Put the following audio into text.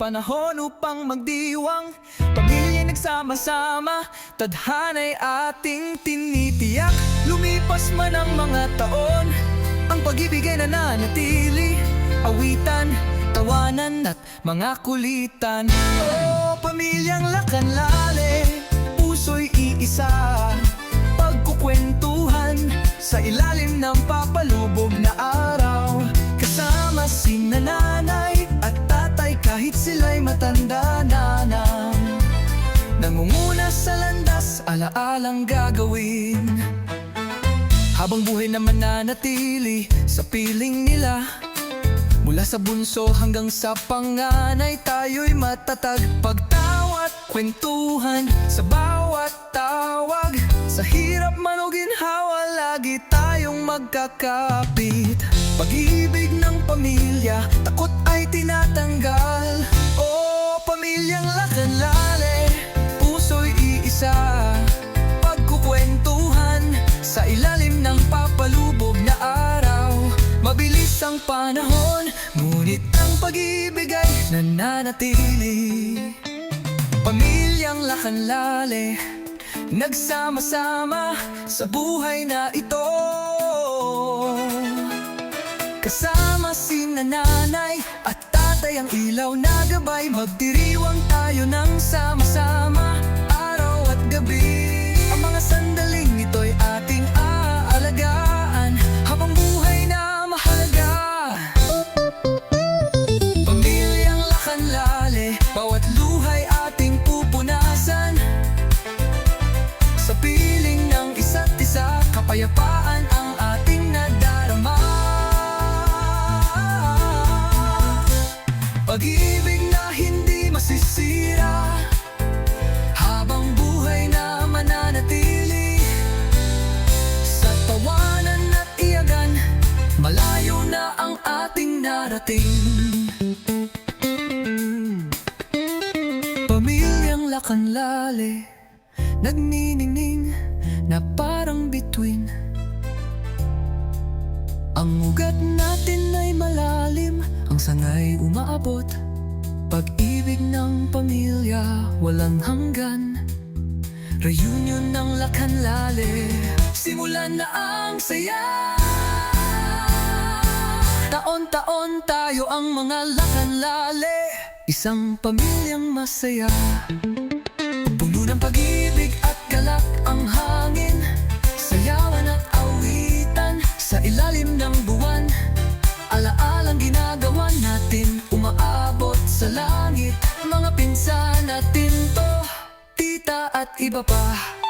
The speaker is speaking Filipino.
panahon upang magdiwang. Pamilya'y nagsama-sama, tadhana'y ating tinitiyak. Lumipas man ang mga taon, ang pag-ibig ay nananatili. Awitan, tawanan at mga kulitan. Oh, pamilyang Lacanlale, puso'y iisa. Pagkukwentuhan sa ilalim ng papalubog na araw. Kasama si nanay at tatay kahit sila'y matanda na. Nangunguna sa landas, alaalang gagawin. Habang buhay naman nanatili sa piling nila. Mula sa bunso hanggang sa panganay, tayo'y matatag. Pagtawat, kwentuhan sa bawat tawag. Sa hirap man o ginhawa, lagi tayong magkakapit. Pag-ibig ng pamilya, takot ay tinatanggal. Oh, pamilyang Lacanlale, puso'y iisa. Pagkukwentuhan sa ilalim ng papalubog na araw. Mabilis ang panahon, ngunit ang pag-ibig ay nananatili. Pamilyang Lacanlale, nagsama-sama sa buhay na ito. Kasama si nanay at tatay, ang ilaw na gabay. Magdiriwang tayo ng sama-sama, araw at gabi. Ang mga sandaling ito'y ating aalagaan habang buhay na mahalaga. Pamilyang Lacanlale, bawat luhay ating pupunasan. Sa piling ng isa't isa, kapayapaan ang ating nadarama. Pag-ibig na hindi masisira, habang buhay na mananatili. Sa tawanan at iyagan, malayo na ang ating narating. Pamilyang Lacanlale, nagniningning na parang bituin. Ang ugat natin ay malalim, ang sangay umaabot. Pag-ibig ng pamilya, walang hanggan. Reunion ng Lacanlale, simulan na ang saya. Taon-taon tayo ang mga Lacanlale, isang pamilyang masaya. Puno ng pag-ibig at galak ang hangin, sayawan at awitan sa ilalim ng buwan. Alaalang ginagawa natin, umaabot sa langit. Mga pinsan natin to, tita at iba pa.